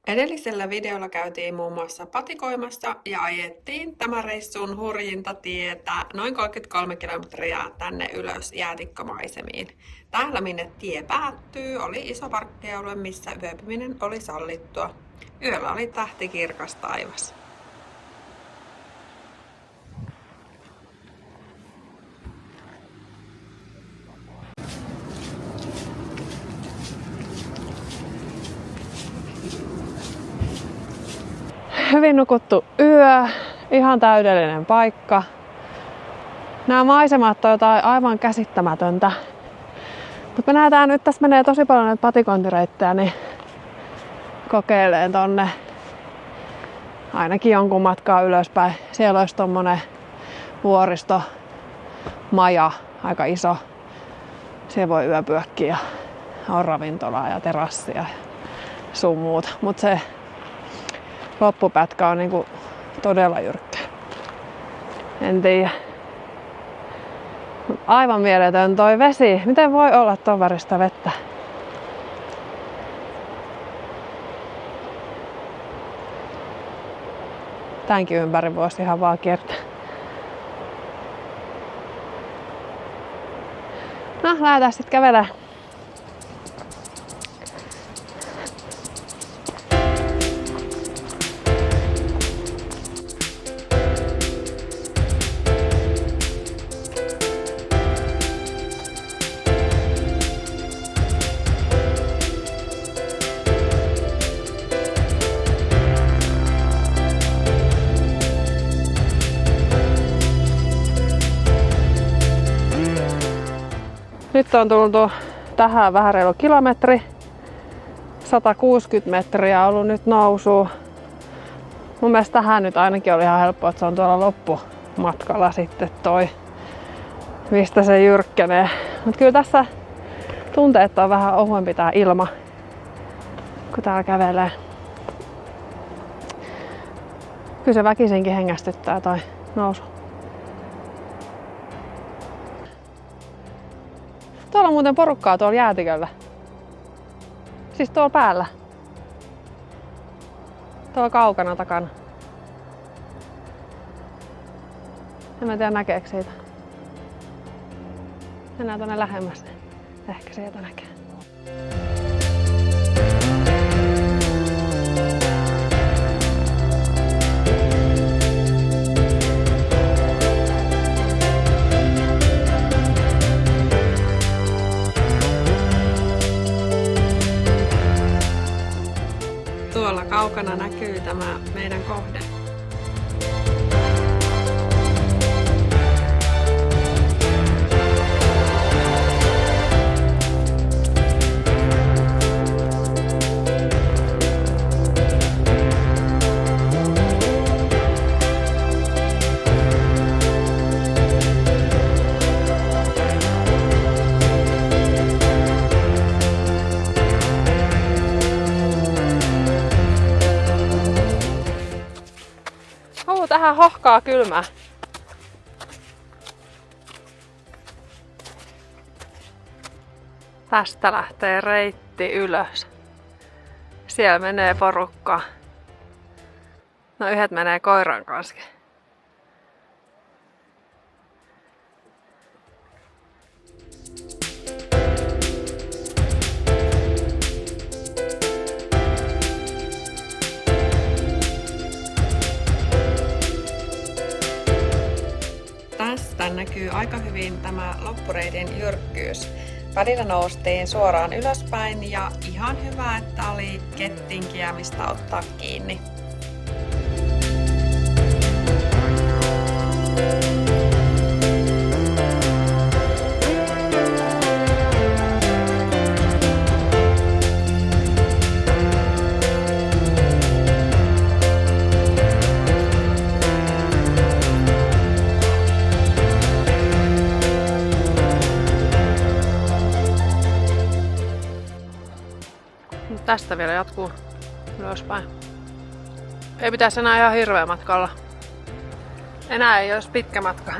Edellisellä videolla käytiin muun muassa patikoimassa ja ajettiin tämän reissun hurjinta tietä noin 33 kilometriä tänne ylös jäätikkömaisemiin. Täällä minne tie päättyy oli iso parkkialue, missä yöpyminen oli sallittua. Yöllä oli tähtikirkas taivas. Hyvin nukuttu yö, ihan täydellinen paikka. Nämä maisemat on jotain aivan käsittämätöntä. Mutta me nähdään nyt, tässä menee tosi paljon näitä patikointireittejä, niin kokeileen tonne ainakin jonkun matkaa ylöspäin. Siellä olisi tommonen vuoristomaja, aika iso. Siellä voi yöpyäkin ja on ravintolaa ja terassia ja sun muuta. Mut se loppupätkä on niinku todella jyrkkä. En tiedä. Aivan mieletön toi vesi. Miten voi olla ton väristä vettä? Tämänkin ympäri voisi ihan vaan kiertää. No, lähdetään sitten kävelemään. Nyt on tultu tähän vähän reilu kilometri. 160 metriä on ollut nyt nousua. Mun mielestä tähän nyt ainakin oli ihan helppoa, että se on tuolla loppumatkalla sitten toi, mistä se jyrkkenee. Mut kyllä tässä tuntee, että on vähän ohuempi tää ilma, kun täällä kävelee. Kyllä se väkisinkin hengästyttää toi nousu. Tuolla on muuten porukkaa tuolla jäätiköllä. Siis tuolla päällä. Tuolla kaukana takana. En mä tiedä näkeekö siitä. Mennään tuonne lähemmäs. Ehkä sieltä näkee. Tuolla kaukana näkyy tämä meidän kohde. Tähän hohkaa kylmää. Tästä lähtee reitti ylös. Siellä menee porukka. No yhdet menee koiran kanssa. Tästä näkyy aika hyvin tämä loppureitin jyrkkyys. Välillä noustiin suoraan ylöspäin ja ihan hyvä, että oli kettinkiä mistä ottaa kiinni. Tästä vielä jatkuu ylöspäin. Ei pitäisi enää ihan hirveä matkalla. Enää ei olisi pitkä matka.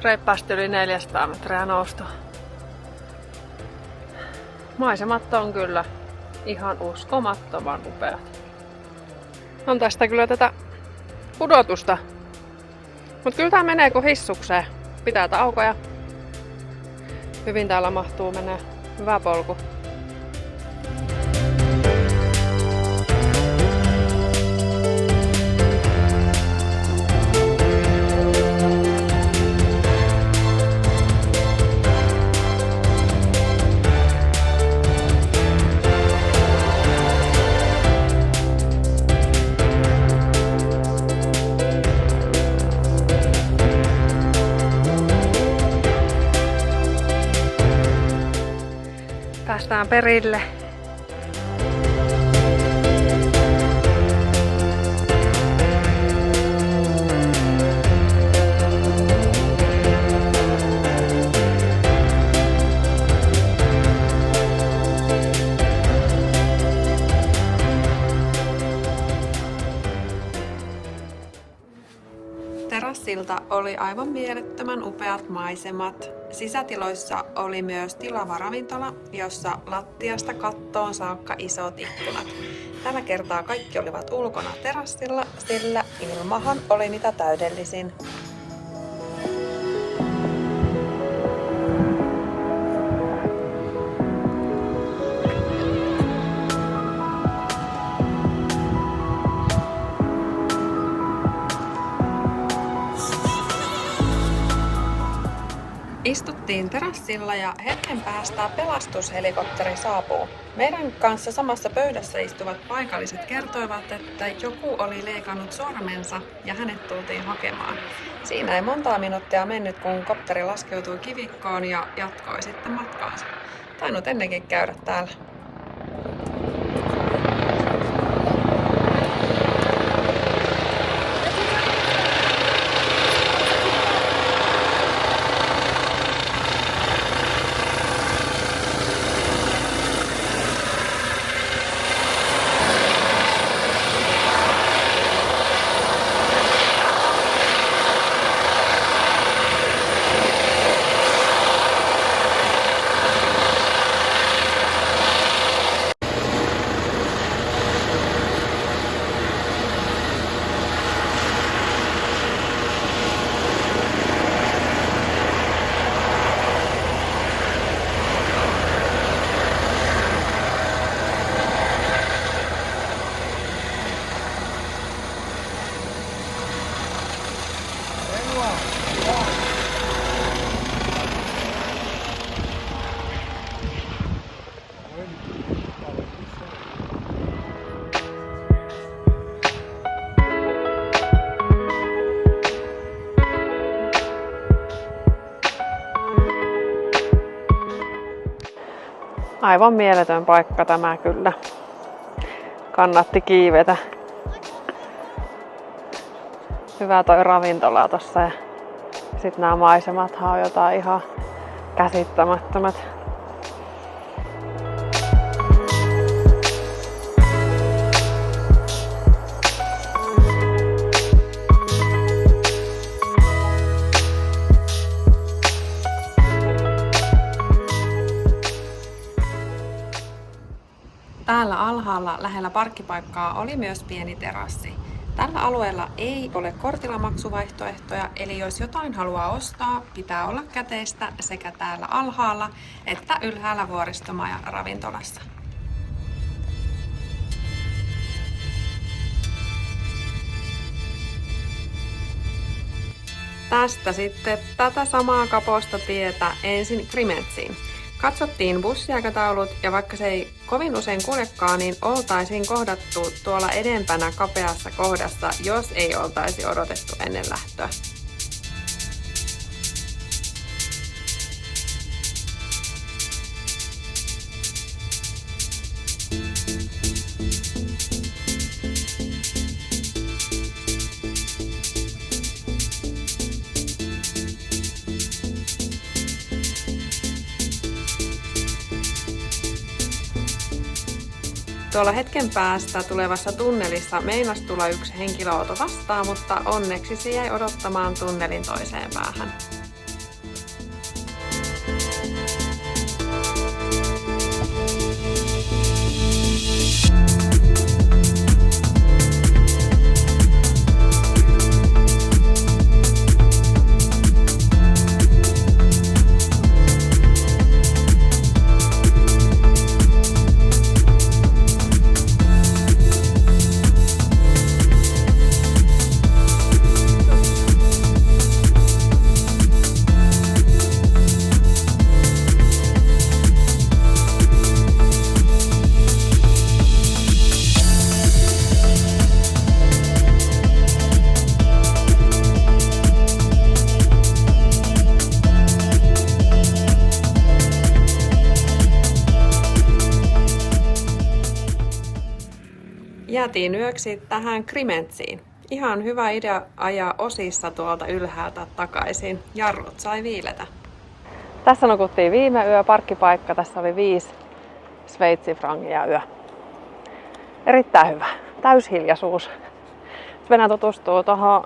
Reippaasti yli 400 metriä noustu. Maisemat on kyllä Ihan uskomattoman upeat. On tästä kyllä tätä pudotusta. Mut kyllä tää menee kuin hissukseen. Pitää taukoja. Hyvin täällä mahtuu menee. Hyvä polku. Päästään perille. Terassilta oli aivan mielettömän upeat maisemat. Sisätiloissa oli myös tilava ravintola, jossa lattiasta kattoon saakka isot ikkunat. Tällä kertaa kaikki olivat ulkona terassilla, sillä ilmahan oli mitä täydellisin. Istuttiin terassilla ja hetken päästä pelastushelikopteri saapuu. Meidän kanssa samassa pöydässä istuvat paikalliset kertoivat, että joku oli leikannut sormensa ja hänet tultiin hakemaan. Siinä ei montaa minuuttia mennyt, kun kopteri laskeutui kivikkoon ja jatkoi sitten matkaansa. Tainnut ennenkin käydä täällä. Aivan mieletön paikka tämä kyllä. Kannatti kiivetä. Hyvä toi ravintola tossa ja sit nämä maisemathan on jotain ihan käsittämättömät. Täällä alhaalla lähellä parkkipaikkaa oli myös pieni terassi. Tällä alueella ei ole kortilla maksuvaihtoehtoja, eli jos jotain haluaa ostaa, pitää olla käteistä sekä täällä alhaalla että ylhäällä Vuoristomaja ravintolassa. Tästä sitten tätä samaa kaposta tietä ensin Krimetsiin. Katsottiin bussiaikataulut ja vaikka se ei kovin usein kuljekaan, niin oltaisiin kohdattu tuolla edempänä kapeassa kohdassa, jos ei oltaisi odotettu ennen lähtöä. Tuolla hetken päästä tulevassa tunnelissa meinasi tulla yksi henkilöauto vastaan, mutta onneksi se jäi odottamaan tunnelin toiseen päähän. jäätiin yöksi tähän Krimentsiin. Ihan hyvä idea ajaa osissa tuolta ylhäältä takaisin. Jarrut sai viiletä. Tässä nukuttiin viime yö, parkkipaikka. Tässä oli 5 sveitsifrangia yö. Erittäin hyvä. Täyshiljaisuus. Mennään tutustuu tuohon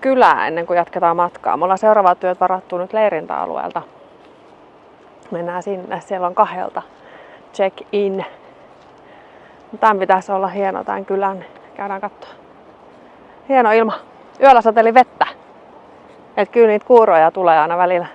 kylään ennen kuin jatketaan matkaa. Me ollaan seuraavat työt varattu nyt leirintäalueelta. Mennään sinne. Siellä on 2 check-in. Tämän pitäisi olla hieno tämän kylän. Käydään katsoa. Hieno ilma. Yöllä sateli vettä. Et kyllä niitä kuuroja tulee aina välillä.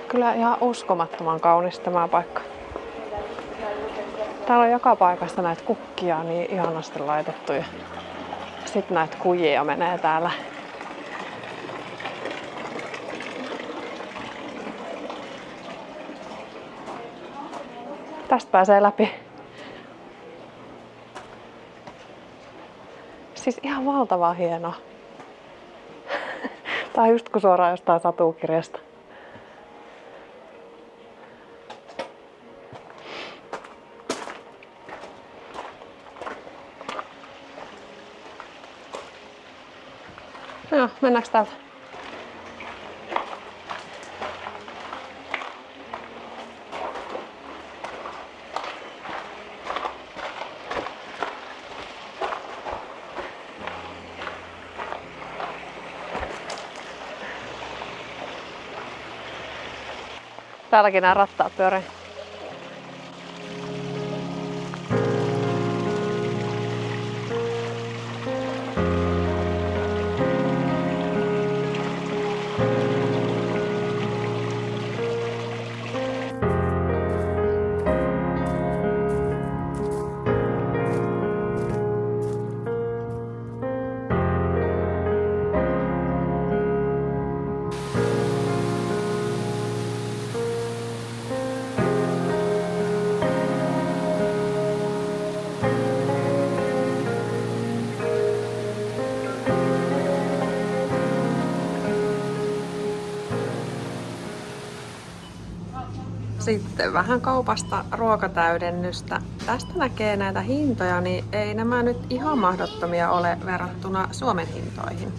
Kyllä ihan uskomattoman kaunis tämä paikka. Täällä on joka paikasta näitä kukkia niin ihanasti laitettu. Ja sitten näitä kujia menee täällä. Tästä pääsee läpi. Siis ihan valtavan hienoa. Tää on just kuin suoraan jostain satukirjasta. No, mennäänkö täältä? Täälläkin nämä rattaat pyörii. Sitten vähän kaupasta ruokatäydennystä. Tästä näkee näitä hintoja, niin ei nämä nyt ihan mahdottomia ole verrattuna Suomen hintoihin.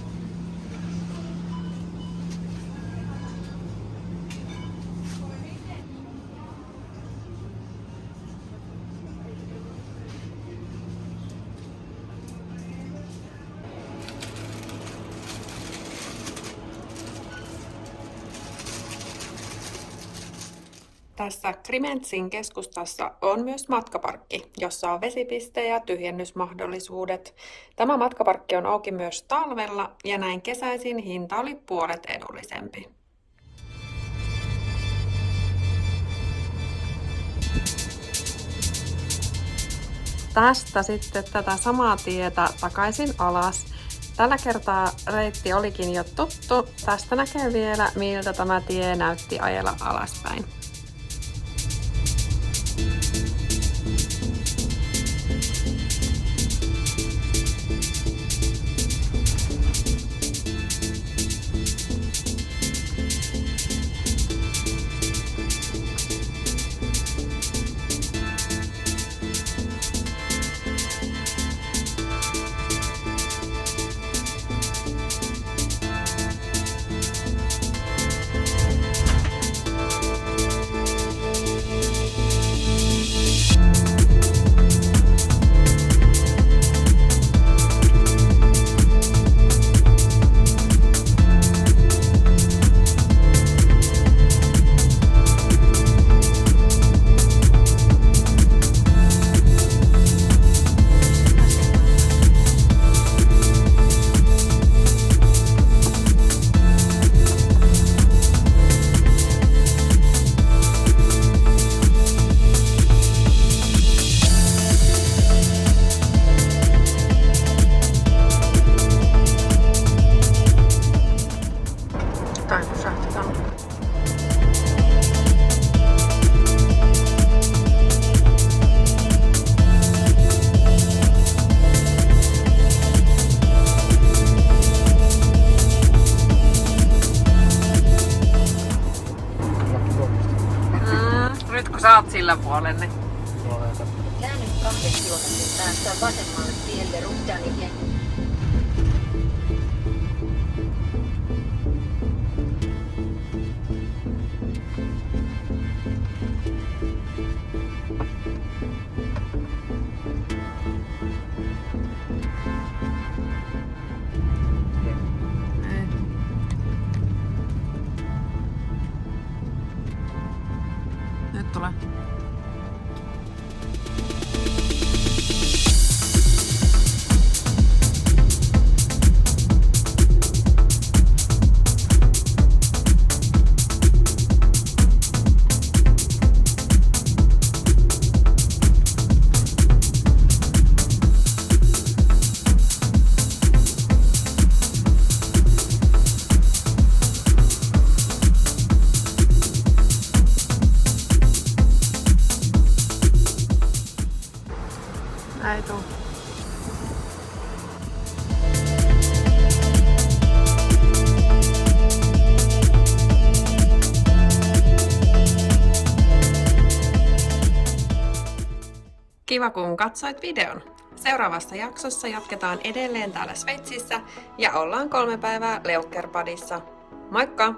Tässä Krimentsin keskustassa on myös matkaparkki, jossa on vesipiste ja tyhjennysmahdollisuudet. Tämä matkaparkki on auki myös talvella ja näin kesäisin hinta oli puolet edullisempi. Tästä sitten tätä samaa tietä takaisin alas. Tällä kertaa reitti olikin jo tuttu. Tästä näkee vielä, miltä tämä tie näytti ajella alaspäin. sillä puolen. Niin. Käänny 2 kilometrin päästä vasemmalle tielle Ruhtanien. Nyt tulee. Ei tuu. Kiva kun katsoit videon. Seuraavassa jaksossa jatketaan edelleen täällä Sveitsissä ja ollaan 3 päivää Leukkerpadissa. Moikka!